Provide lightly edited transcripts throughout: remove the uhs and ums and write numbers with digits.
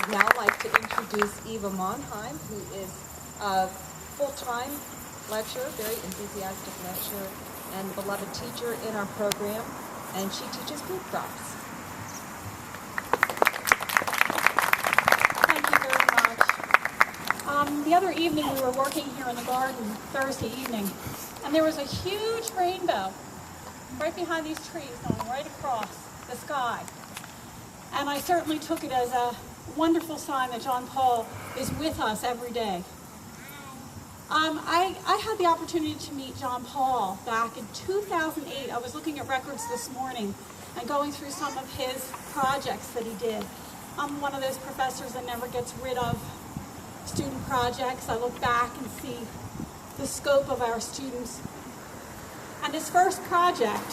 I'd now like to introduce Eva Monheim, who is a full-time lecturer, very enthusiastic lecturer, and beloved teacher in our program, and she teaches food crops. Thank you very much. The other evening we were working here in the garden, Thursday evening, and there was a huge rainbow right behind these trees going right across the sky. And I certainly took it as a wonderful sign that John Paul is with us every day. I had the opportunity to meet John Paul back in 2008. I was looking at records this morning and going through some of his projects that he did. I'm one of those professors that never gets rid of student projects. I look back and see the scope of our students. And his first project,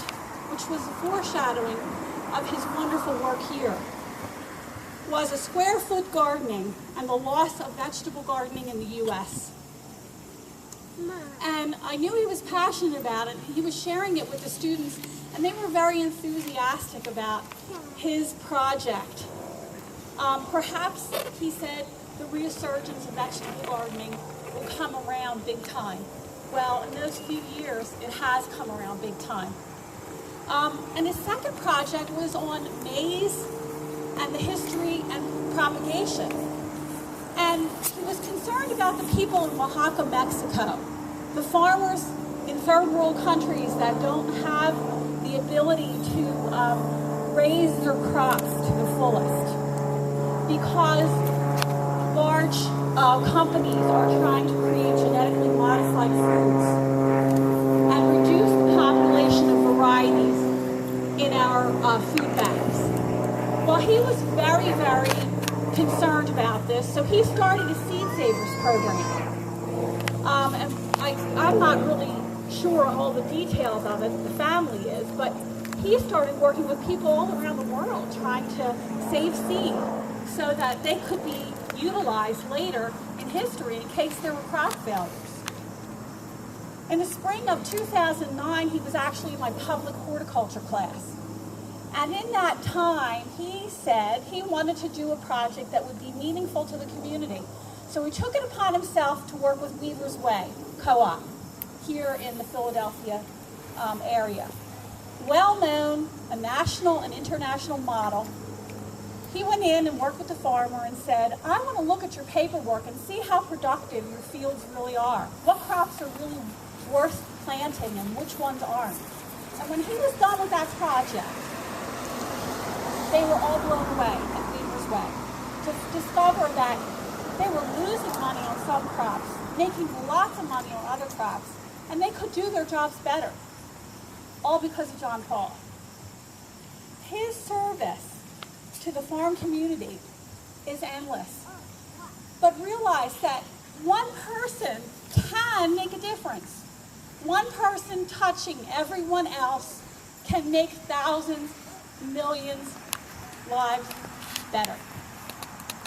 which was a foreshadowing of his wonderful work here, was a square foot gardening and the loss of vegetable gardening in the U.S. And I knew he was passionate about it. He was sharing it with the students, and they were very enthusiastic about his project. Perhaps, he said, the resurgence of vegetable gardening will come around big time. Well, in those few years, it has come around big time. And his second project was on maize and the history and propagation. And he was concerned about the people in Oaxaca, Mexico, the farmers in third world countries that don't have the ability to raise their crops to the fullest, because large companies are trying to create genetically modified foods and reduce the population of varieties in our food banks. Well, he was very, very concerned about this, so he started a Seed Savers program. And I'm not really sure all the details of it, the family is, but he started working with people all around the world trying to save seed so that they could be utilized later in history in case there were crop failures. In the spring of 2009, he was actually in my public horticulture class. And in that time, he said he wanted to do a project that would be meaningful to the community. So he took it upon himself to work with Weaver's Way Co-op here in the Philadelphia area. Well known, a national and international model. He went in and worked with the farmer and said, I want to look at your paperwork and see how productive your fields really are. What crops are really worth planting and which ones aren't. And when he was done with that project, they were all blown away at Weaver's Way to discover that they were losing money on some crops, making lots of money on other crops, and they could do their jobs better, all because of John Paul. His service to the farm community is endless. But realize that one person can make a difference. One person touching everyone else can make thousands, millions lives better.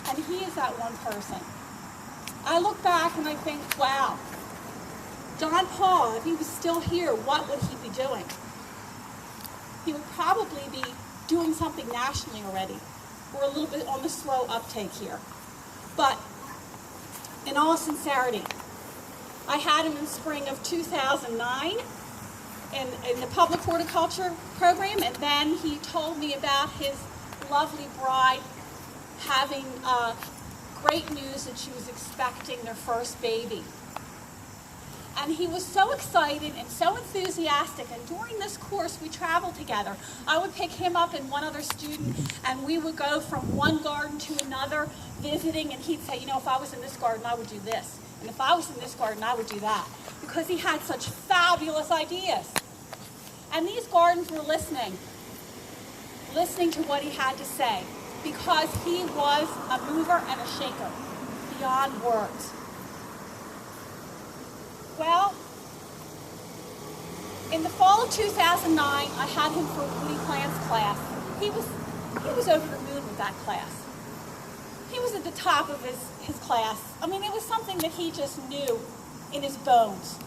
And he is that one person. I look back and I think, wow, John Paul, if he was still here, what would he be doing? He would probably be doing something nationally already. We're a little bit on the slow uptake here. But in all sincerity, I had him in spring of 2009 in the public horticulture program, and then he told me about his lovely bride having great news that she was expecting their first baby. And he was so excited and so enthusiastic, and during this course we traveled together. I would pick him up and one other student, and we would go from one garden to another visiting, and he'd say, you know, if I was in this garden I would do this, and if I was in this garden I would do that, because he had such fabulous ideas. And these gardens were listening to what he had to say, because he was a mover and a shaker beyond words. Well, in the fall of 2009, I had him for a Woody Plants class. He was over the moon with that class. He was at the top of his class. I mean, it was something that he just knew in his bones.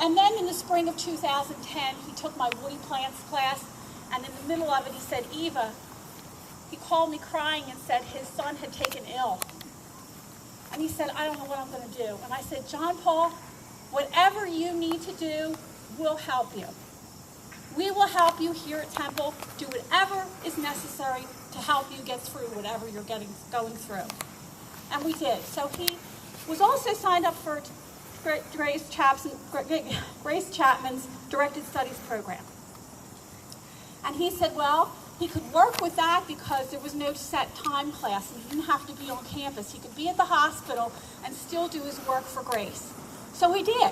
And then in the spring of 2010, he took my Woody Plants class, and in the middle of it, he said, Eva, he called me crying and said his son had taken ill. And he said, I don't know what I'm going to do. And I said, John Paul, whatever you need to do, we'll help you. We will help you here at Temple, do whatever is necessary to help you get through whatever you're going through. And we did. So he was also signed up for Grace Chapman's Directed Studies program. And he said, well, he could work with that because there was no set time class and he didn't have to be on campus. He could be at the hospital and still do his work for Grace. So he did.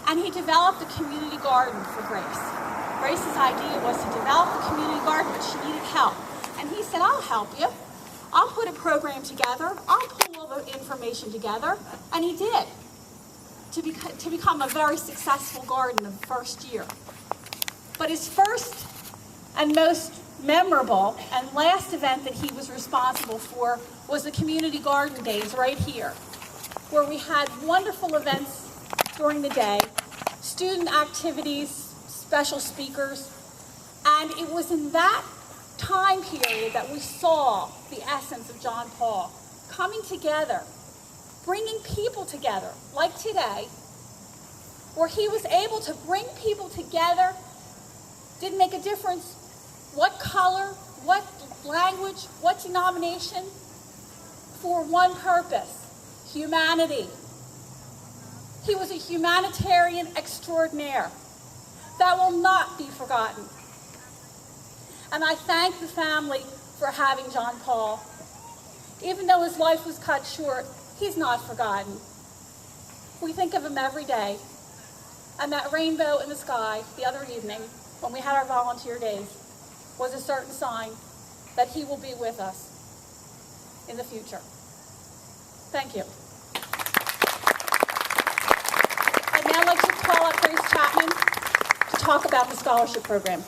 And he developed a community garden for Grace. Grace's idea was to develop a community garden, but she needed help. And he said, I'll help you. I'll put a program together. I'll pull all the information together. And he did, to become a very successful garden the first year. But his first and most memorable and last event that he was responsible for was the Community Garden Days right here, where we had wonderful events during the day, student activities, special speakers, and it was in that time period that we saw the essence of John Paul coming together, bringing people together, like today, where he was able to bring people together. Didn't make a difference what color, what language, what denomination, for one purpose: humanity. He was a humanitarian extraordinaire that will not be forgotten. And I thank the family for having John Paul. Even though his life was cut short, he's not forgotten. We think of him every day. And that rainbow in the sky the other evening, when we had our volunteer days, was a certain sign that he will be with us in the future. Thank you. I'd now like to call up Grace Chapman to talk about the scholarship program.